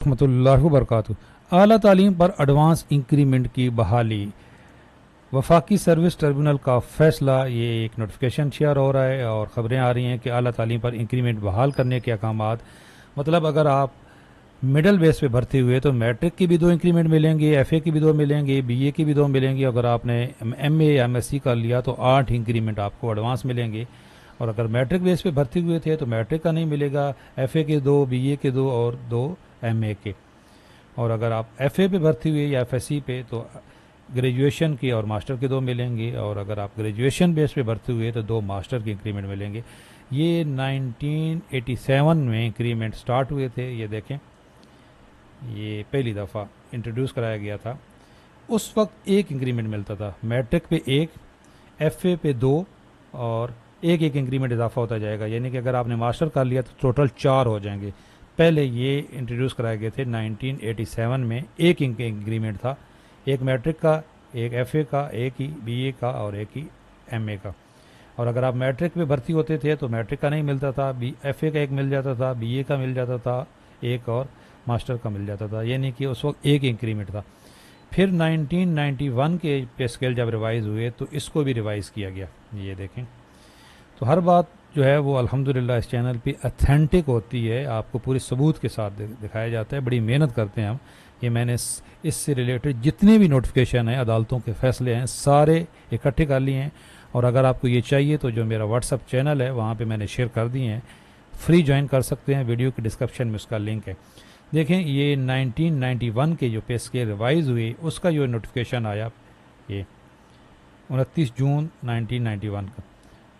रहमतुल्लाहि व बरकातुहू। आला तालीम पर एडवांस इंक्रीमेंट की बहाली, वफाकी सर्विस ट्रिब्यूनल का फैसला। ये एक नोटिफिकेशन शेयर हो रहा है और ख़बरें आ रही हैं कि आला तालीम पर इंक्रीमेंट बहाल करने के अहकामात। मतलब अगर आप मिडल बेस पे भर्ती हुए तो मैट्रिक की भी 2 इंक्रीमेंट मिलेंगे, एफए की भी 2 मिलेंगे, बीए की भी 2 मिलेंगी। अगर आपने एमए या एमएससी कर लिया तो 8 इंक्रीमेंट आपको एडवांस मिलेंगे। और अगर मैट्रिक बेस पे भर्ती हुए थे तो मैट्रिक का नहीं मिलेगा, एफए के 2, बीए के 2 और 2 एमए के। और अगर आप एफए पे भर्ती हुए या एफएससी पे तो ग्रेजुएशन की और मास्टर के 2 मिलेंगे। और अगर आप ग्रेजुएशन बेस पे भर्ती हुए तो 2 मास्टर के इंक्रीमेंट मिलेंगे। ये 1987 में इंक्रीमेंट स्टार्ट हुए थे। ये देखें, ये पहली दफ़ा इंट्रोड्यूस कराया गया था। उस वक्त 1 इंक्रीमेंट मिलता था, मैट्रिक पे 1, एफए पे 2 और एक इंक्रीमेंट इजाफा होता जाएगा। यानी कि अगर आपने मास्टर कर लिया तो टोटल 4 हो जाएंगे। पहले ये इंट्रोड्यूस कराए गए थे 1987 में। 1 इंक्रीमेंट था, एक मैट्रिक का, एक एफए का, एक ही बीए का और एक ही एमए का। और अगर आप मैट्रिक में भर्ती होते थे तो मैट्रिक का नहीं मिलता था, एफए का 1 मिल जाता था, बीए का मिल जाता था एक और मास्टर का मिल जाता था। यानी कि उस वक्त 1 इंक्रीमेंट था। फिर 1991 के पे स्केल जब रिवाइज़ हुए तो इसको भी रिवाइज़ किया गया। ये देखें, तो हर बात जो है वो अल्हम्दुलिल्लाह इस चैनल पे अथेंटिक होती है, आपको पूरे सबूत के साथ दिखाया जाता है। बड़ी मेहनत करते हैं हम। ये मैंने इससे रिलेटेड जितने भी नोटिफिकेशन हैं, अदालतों के फैसले हैं, सारे इकट्ठे कर लिए हैं। और अगर आपको ये चाहिए तो जो मेरा व्हाट्सअप चैनल है वहाँ पे मैंने शेयर कर दिए हैं, फ्री ज्वाइन कर सकते हैं। वीडियो के डिस्क्रिप्शन में उसका लिंक है। देखें, ये 1991 के जो पे स्केल रिवाइज़ हुए उसका जो नोटिफिकेशन आया, ये 29 जून 1991 का,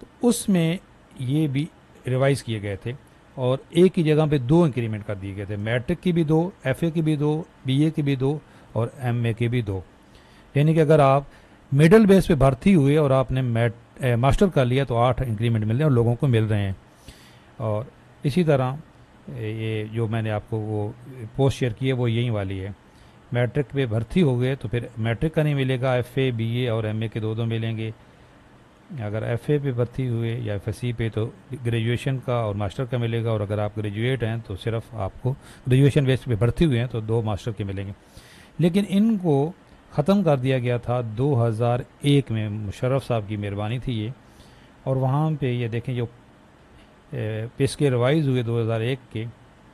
तो उसमें ये भी रिवाइज़ किए गए थे और एक ही जगह पे 2 इंक्रीमेंट कर दिए गए थे। मैट्रिक की भी 2, एफए की भी 2, बीए की भी 2 और एमए की भी 2। यानी कि अगर आप मिडिल बेस पे भर्ती हुए और आपने मास्टर कर लिया तो 8 इंक्रीमेंट मिल रहे हैं और लोगों को मिल रहे हैं। और इसी तरह ये जो मैंने आपको वो पोस्ट शेयर की है वो यही वाली है। मैट्रिक पे भर्ती हो गए तो फिर मैट्रिक का नहीं मिलेगा, एफए, बीए और एमए के 2 मिलेंगे। अगर एफए पे भर्ती हुए या एफएससी पे तो ग्रेजुएशन का और मास्टर का मिलेगा। और अगर आप ग्रेजुएट हैं तो सिर्फ आपको ग्रेजुएशन बेस पे भर्ती हुए हैं तो 2 मास्टर के मिलेंगे। लेकिन इनको ख़त्म कर दिया गया था 2001 में। मुशर्रफ साहब की मेहरबानी थी ये। और वहाँ पे ये देखें, जो पे स्केल रिवाइज़ हुए 2001 के,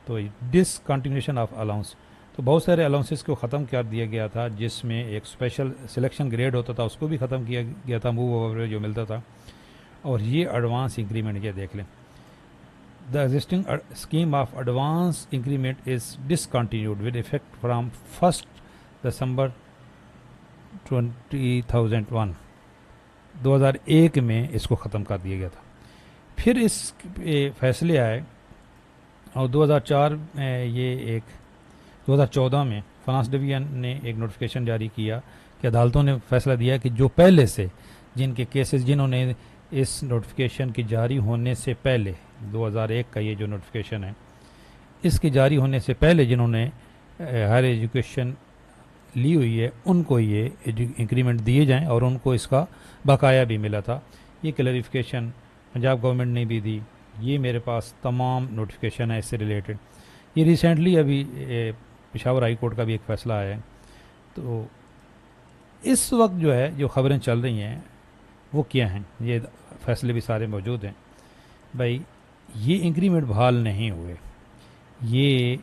तो डिसकंटिन्यूशन ऑफ अलाउंस, तो बहुत सारे अलाउंसेस को ख़त्म कर दिया गया था। जिसमें एक स्पेशल सिलेक्शन ग्रेड होता था उसको भी ख़त्म किया गया था, मूव ओवर जो मिलता था। और ये एडवांस इंक्रीमेंट, ये देख लें, the existing scheme of advance increment is discontinued with effect from 1 दिसंबर 2001। 2001 में इसको ख़त्म कर दिया गया था। फिर इस फैसले आए और 2004 में ये एक 2014 में फाइनेंस डिवीजन ने एक नोटिफिकेशन जारी किया कि अदालतों ने फैसला दिया कि जो पहले से जिनके केसेस, जिन्होंने इस नोटिफिकेशन की जारी होने से पहले, 2001 का ये जो नोटिफिकेशन है, इसके जारी होने से पहले जिन्होंने हायर एजुकेशन ली हुई है उनको ये इंक्रीमेंट दिए जाएं और उनको इसका बकाया भी मिला था। ये क्लैरिफिकेशन पंजाब गवर्नमेंट ने भी दी। ये मेरे पास तमाम नोटिफिकेशन है इससे रिलेटेड। ये रिसेंटली अभी पेशावर हाई कोर्ट का भी एक फ़ैसला आया है। तो इस वक्त जो है जो ख़बरें चल रही हैं वो क्या हैं, ये फ़ैसले भी सारे मौजूद हैं। भाई, ये इंक्रीमेंट बहाल नहीं हुए। ये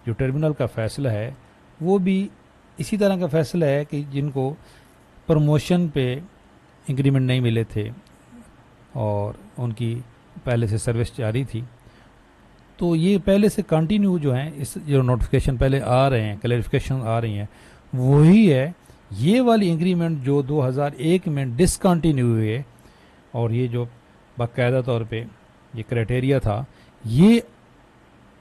जो ट्रिब्यूनल का फ़ैसला है वो भी इसी तरह का फ़ैसला है कि जिनको प्रमोशन पे इंक्रीमेंट नहीं मिले थे और उनकी पहले से सर्विस जारी थी, तो ये पहले से कंटिन्यू जो है, इस जो नोटिफिकेशन पहले आ रहे हैं, क्लैरिफिकेशन आ रही हैं, वही है। ये वाली इंक्रीमेंट जो 2001 में डिसकंटिन्यू हुए और ये जो बाकायदा तौर पे ये क्राइटेरिया था, ये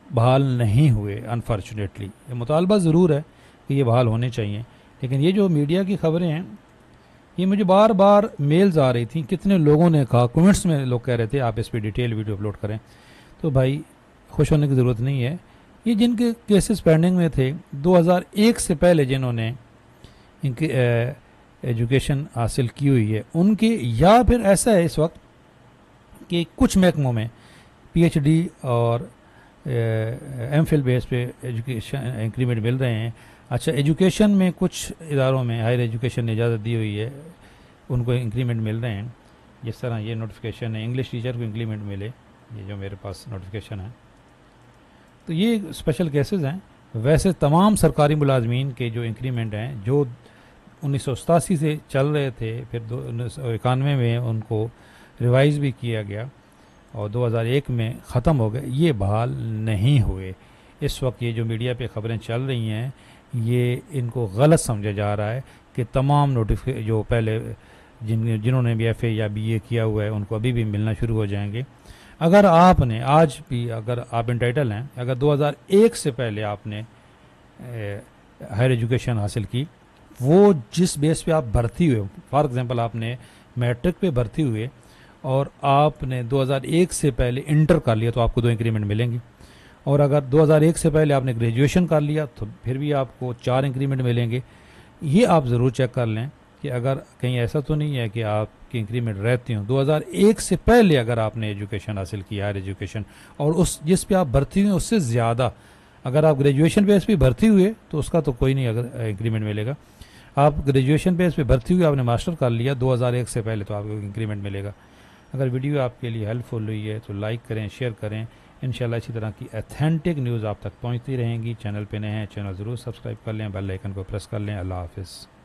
बहाल नहीं हुए। अनफॉर्चुनेटली ये मुतालबा ज़रूर है कि ये बहाल होने चाहिए। लेकिन ये जो मीडिया की खबरें हैं, ये मुझे बार बार मेल्स आ रही थी, कितने लोगों ने कहा, कमेंट्स में लोग कह रहे थे आप इस पर डिटेल वीडियो अपलोड करें। तो भाई, खुश होने की ज़रूरत नहीं है। ये जिनके केसेस पेंडिंग में थे 2001 से पहले, जिन्होंने इनकी एजुकेशन हासिल की हुई है उनके, या फिर ऐसा है इस वक्त कि कुछ महकमों में पीएचडी और एमफिल बेस पे एजुकेशन इंक्रीमेंट मिल रहे हैं। अच्छा, एजुकेशन में कुछ इदारों में हायर एजुकेशन ने इजाज़त दी हुई है, उनको इंक्रीमेंट मिल रहे हैं। जिस तरह ये नोटिफिकेशन है, इंग्लिश टीचर को इंक्रीमेंट मिले, ये जो मेरे पास नोटिफिकेशन है, तो ये स्पेशल केसेस हैं। वैसे तमाम सरकारी मुलाजमीन के जो इंक्रीमेंट हैं, जो 1987 से चल रहे थे, फिर 1991 में उनको रिवाइज़ भी किया गया और 2001 में ख़त्म हो गए, ये बहाल नहीं हुए। इस वक्त ये जो मीडिया पे ख़बरें चल रही हैं, ये इनको गलत समझा जा रहा है कि तमाम जो पहले जिन्होंने भी FA या BA किया हुआ है उनको अभी भी मिलना शुरू हो जाएंगे। अगर आपने आज भी, अगर आप इंटाइटल हैं, अगर 2001 से पहले आपने हायर एजुकेशन हासिल की, वो जिस बेस पे आप भर्ती हुए, फॉर एग्जांपल आपने मैट्रिक पे भर्ती हुए और आपने 2001 से पहले इंटर कर लिया, तो आपको 2 इंक्रीमेंट मिलेंगी। और अगर 2001 से पहले आपने ग्रेजुएशन कर लिया तो फिर भी आपको 4 इंक्रीमेंट मिलेंगे। ये आप ज़रूर चेक कर लें कि अगर कहीं ऐसा तो नहीं है कि आपकी इंक्रीमेंट रहती हो 2001 से पहले अगर आपने एजुकेशन हासिल की, हायर एजुकेशन, और उस जिस पे आप भर्ती हुए उससे ज़्यादा, अगर आप ग्रेजुएशन बेस पे भर्ती हुए तो उसका तो कोई नहीं अगर इंक्रीमेंट मिलेगा। आप ग्रेजुएशन बेस पे भर्ती हुए, आपने मास्टर कर लिया 2001 से पहले, तो आपको इंक्रीमेंट मिलेगा। अगर वीडियो आपके लिए हेल्पफुल हुई है तो लाइक करें, शेयर करें। इंशाल्लाह इसी तरह की ऑथेंटिक न्यूज़ आप तक पहुंचती रहेंगी। चैनल पे नए हैं, चैनल ज़रूर सब्सक्राइब कर लें, बेल आइकन को प्रेस कर लें। अल्लाह हाफिज़।